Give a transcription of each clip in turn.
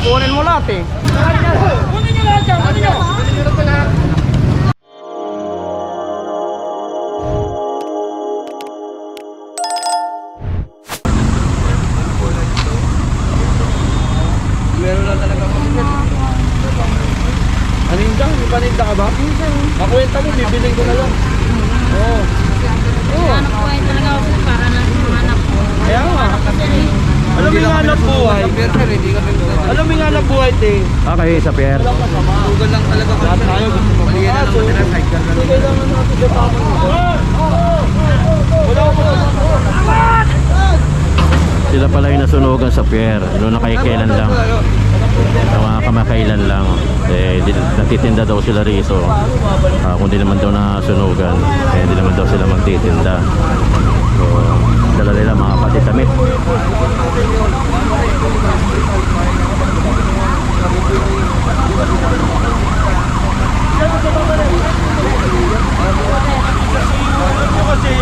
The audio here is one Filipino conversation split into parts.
Kunin mo lahat eh. Kunin nyo lahat yan, kunin nyo. Meron lang talaga ako. Aninda? May paninda ka ba? Makwenta mo, bibiling ko na lang. Oo. Anak ko ay talaga ako para na anak ko. Kaya nga. Alam mo yung hanap buhay. Alam mo yung hanap buhay, te. Okay, sa pier. Tugal lang talaga kami. Lahat tayo gusto mo. Bigyan na naman nila sidecar na lang. Bigyan naman natin sa tama mo. Wala ko na. Sila pala yung nasunugan sa pier. Noong nakaikilan lang. Sa mga kamakailan lang. Eh, natitinda daw sila rito. Kung di naman daw nasunugan, eh, di naman daw sila magtitinda. So, dala nila mga patitamit. Kasi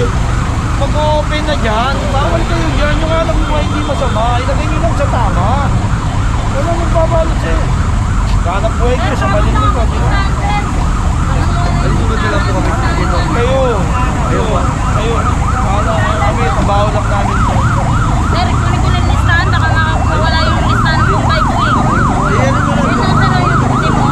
pag-open na dyan, bawal kayo dyan. Yung alam mo hindi masama, ilagay nyo lang sa tama. Wala magbabalot sa'yo. Hanap buhay kayo sa malinig ko. Alisunod na lang po kami dito. Kayo. Kayo. Kami, trabaho lang namin. Sir, kunin ko ng listahan, baka makawala yung listahan ng bike ko eh. Ayan mo lang. Ito na yung kasi mo.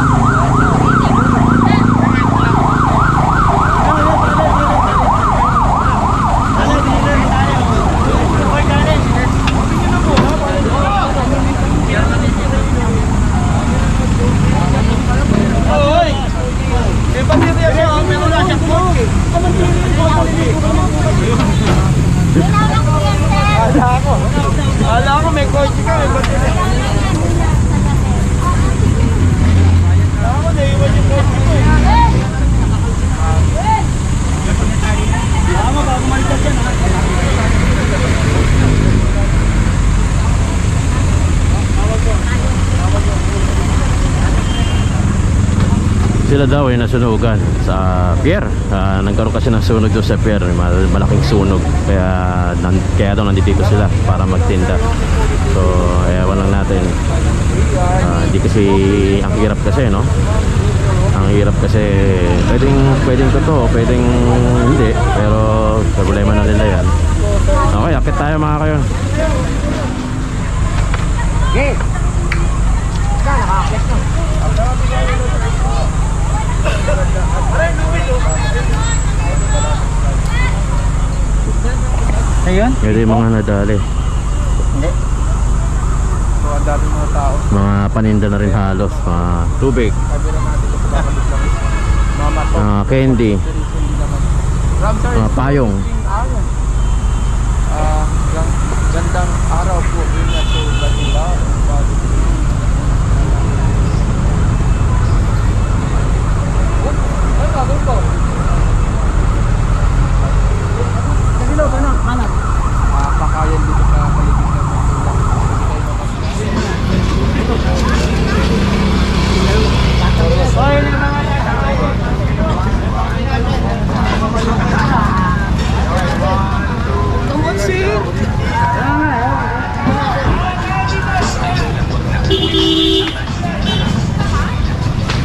Oy! May pamilya siya, meron na siyang coach. Ala ko may coach ka, may pamilya. Ako, naiwan yung coach ko eh. Tama ba, kumalitas yan ha? Sila daw ay nasunugan sa pier. Nagkaroon kasi ng sunog doon sa pier, malaking sunog. Kaya daw nandito sila para magtinda. So, ewan lang natin. Hindi kasi, ang hirap kasi, no? Ang hirap kasi, pwedeng totoo, pwedeng hindi. Pero, problema na nila yan. Okay, akit tayo mga kayo. Okay. Nakakit na. Ayun? Ito yung mga nadali. Hindi. So, ang dami mga tao. Mga paninda na rin halos. Mga tubig. Sabi lang natin ito babalik lang. Mama to. Candy. Payong. Gandang araw po. Ingat po. Ganila. Ay, gagawin ko. Ganilo ba na? Hanap. Pakayan dito sa paligid ng Manila. Hoy, yung mga tumunsin.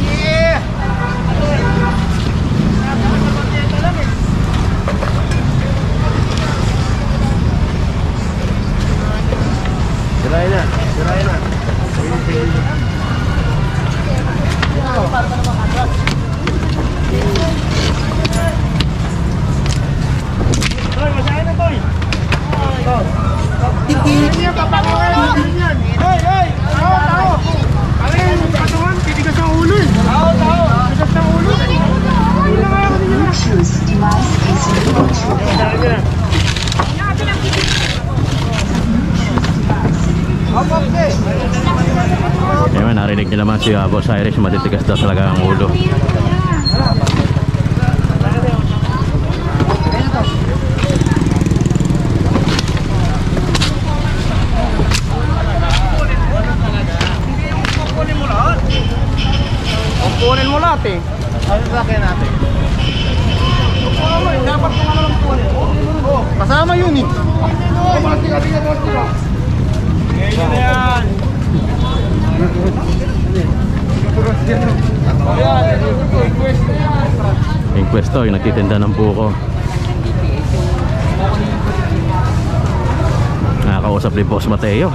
Yeah. Sirain na. Hoy, masahin na, boy. Niya papangalan yan. Hoy. Tao. Alin, patungan, titigas ang ulo eh. Tao. Titigas ang ulo. Bluetooth device is enabled. Ayun, narinig nyo naman si Boss Irish, matitigas daw talaga ang ulo. Kunin mo lahat eh. Ano sa akin natin? Dapat kung ano lang kunin. Kasama yun eh. Ngayon na yan. Yung pwesto, yung nagtitinda ng buko. Nakakausap ni Boss Mateo.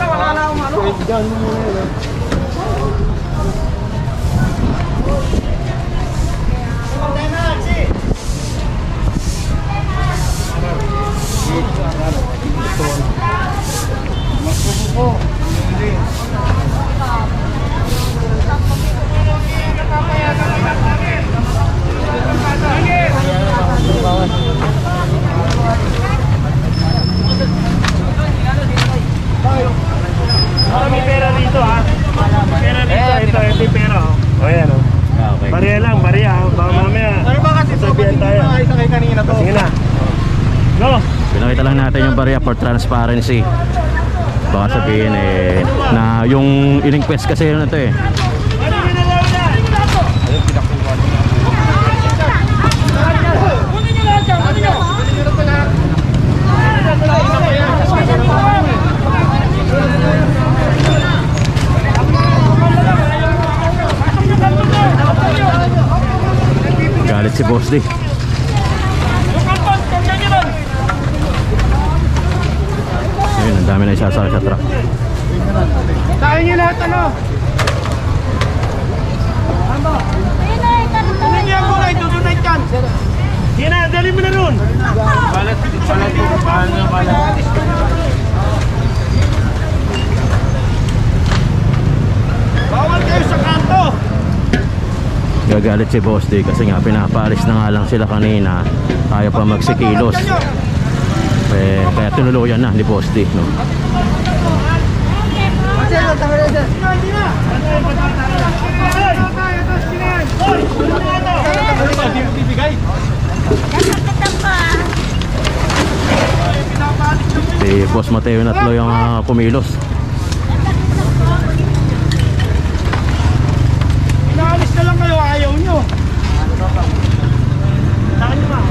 Wala na akong ano. Diyan mo muna yun. May pera dito ha. Pera dito, ito yung pera oh. O yan oh. Okay. Bariya lang, bariya oh. Baka mamaya. Ano ba kasi sabihan tayo. Isa kay kanina to. Sige na. Go! Pinakita lang natin yung barya for transparency. Baka sabihin na yung in-request kasi yun na to Galit si Boss D. Ayun, ang dami na isasakay sa truck. Tayo nyo lahat ano? Hindi ang gulay, dudunay dyan. Sige na, dali mo na ron. Bawal kayo sa kanto. Gagalit si Boss D kasi nga pinapaalis na nga lang sila kanina. Ayaw pa magsikilos. Kaya tinuluyan na ni Boss D, no? Si Boss Mateo na tuloy ang kumilos. Inaalis na lang kayo, ayaw nyo. Saan nyo ba?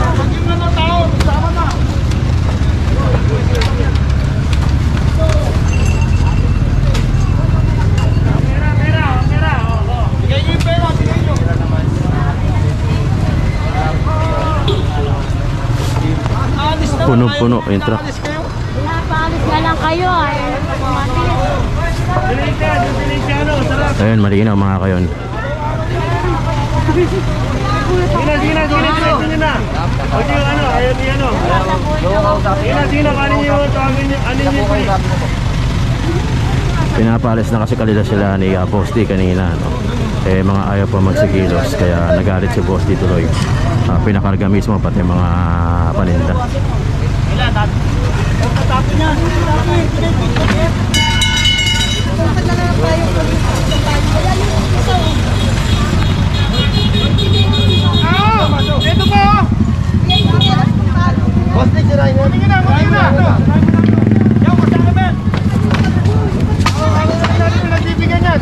Pag yung mga tao, sama na. Pera, Bigay nyo yung pera, bigay nyo. Aalis na lang Puno-puno kayo. yung truck. Inaalis kayo. Paalis na lang kayo. Dilinsiyano, sarap. Ayun, malinaw mga kayon. Sige na, diretso nyo na. Huwag yung ano, ayaw niyo ano. Sige na, kanin nyo, tawagin nyo, ano nyo po. Pinapaalis na kasi kalila sila ni Boss D kanina, no? Mga ayaw pa magsikilos kaya nagalit si Boss D tuloy. Pinakarga mismo pati mga paninda. Ito po! Boss, sirain mo. Tingin na, Yan, kasama ba? Ano natin nagbibigyan yan?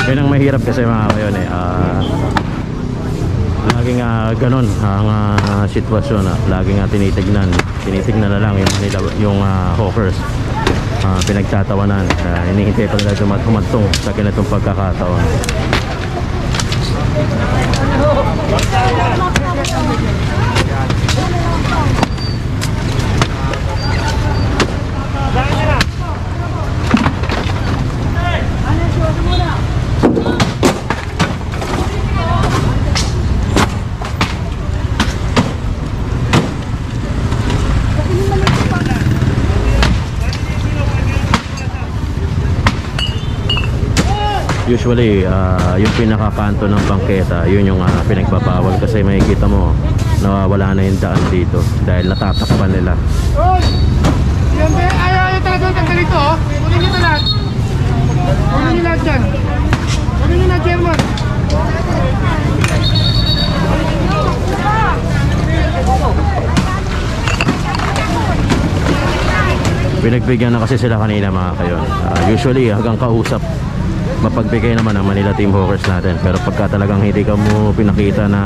Yun ang mahirap kasi mga kayon laging ganun ang sitwasyon. Laging tinitignan na lang yung hawkers. Pinagtatawanan, hinihintay pa nila humantong sa ganitong pagkakataon. Usually, yung pinakakanto ng bangketa, yun yung pinagbabawal kasi makikita mo nawawala na yung daan dito dahil natatakpan nila. Yan ba? Ayaw talaga ang ganito, oh. Kunin nyo ito lahat. Kunin nyo lahat dyan. Kunin nyo na, German. Pinagbigyan na kasi sila kanina mga kayon. Usually hanggang kausap mapagbigay naman ang Manila Team Hawkers natin. Pero pagka talagang hindi ka mo pinakita na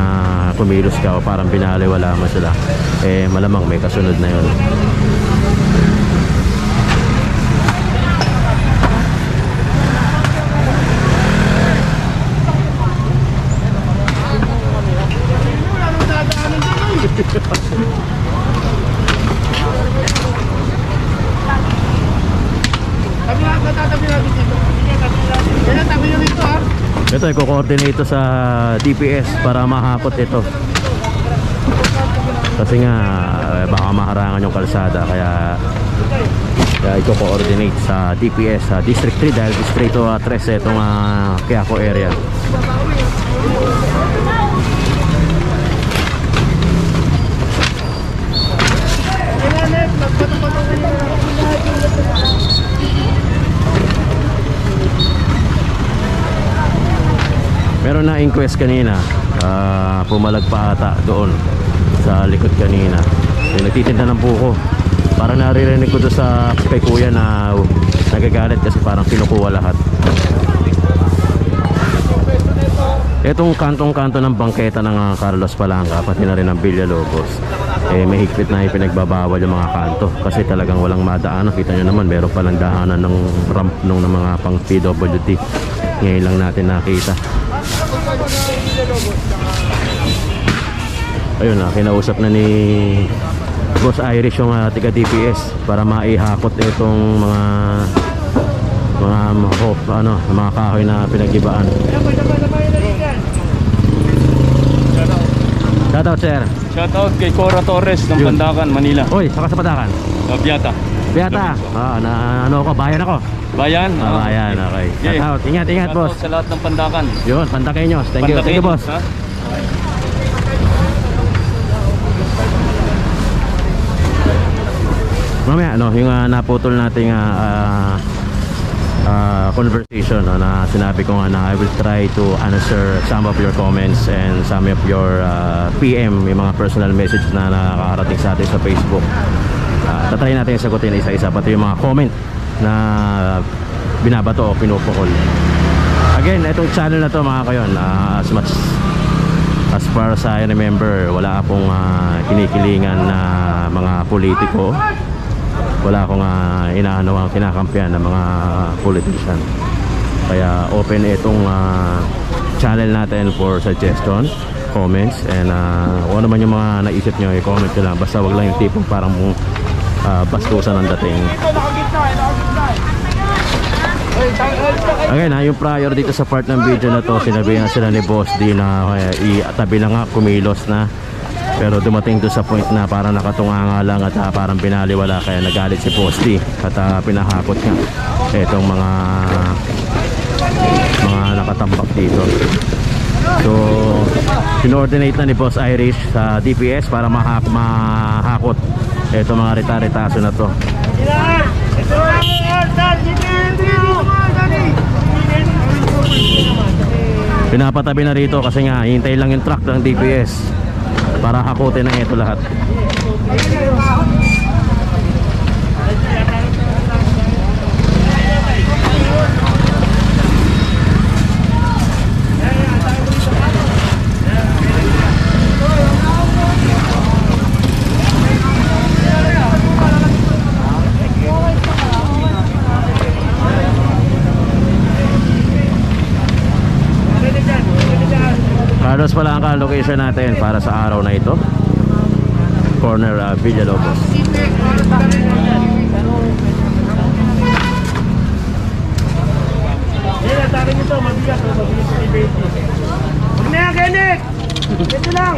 kumilos ka o parang binaliwala mo sila, eh malamang may kasunod na yun. Ito, i-coordinate ito sa DPS para mahakot ito. Kasi nga baka maharangan yung kalsada, kaya i-coordinate sa DPS sa District 3 dahil Distrito 3 itong Quiaco area. Meron na inquest kanina, pumalag pa ata doon sa likod kanina. Nagtitinda ng buko. Parang naririnig ko doon sa kay kuya na nagagalit kasi parang kinukuha lahat. Itong kantong-kanto ng bangketa ng Carlos Palanca, pati na rin ng Villalobos, eh may higpit na ipinagbabawal yung mga kanto kasi talagang walang madaan. Kita nyo naman, meron palang dahanan ng ramp ng mga pang PWD. Ngayon lang natin nakita. Ayun na, kinausap na ni Boss Irish yung tiga DPS para maihakot itong mga kahoy na pinag-ibaan. Shoutout sir. Shoutout kay Cora Torres ng Yun. Pandakan, Manila. Oy, saka sa Padakan. Biata. Beata. Bayan ako. Bayan? Bayan, okay. Okay. Shoutout. Ingat, boss. Shoutout sa lahat ng Pandakan. Yun, Pandakeños. Thank you, boss. Ha? Mamaya, yung naputol nating conversation na sinabi ko nga na I will try to answer some of your comments and some of your PM, yung mga personal message na nakakarating sa atin sa Facebook. Tatry natin sagutin isa-isa, pati yung mga comment na binabato o pinupukol. Again, itong channel na to mga kayon, as far as I remember, wala akong kinikilingan na mga politiko. Wala akong ang kinakampihan ng mga politician. Kaya open itong channel natin for suggestions, comments, and kung ano man yung mga naisip nyo, i-comment nyo lang. Basta wag lang yung tipong parang bastusan ang dating. Again, yung prior dito sa part ng video na to, sinabihan sila ni Boss D na itabi na nga, kumilos na. Pero dumating doon sa point na parang nakatunganga lang at parang binaliwala, kaya nagalit si Boss D at pinahakot nga itong mga nakatambak dito. So pinordinate na ni Boss Irish sa DPS para mahakot itong mga rita-ritaso na to. Pinapatabi na rito kasi nga hintay lang yung truck ng DPS para hakutin na ito lahat. Carlos Palanca ang location natin para sa araw na ito. Corner Villalobos. Yan, atake nito, mabigat ni Betty. Huwag na yan, Kenneth! Ito lang!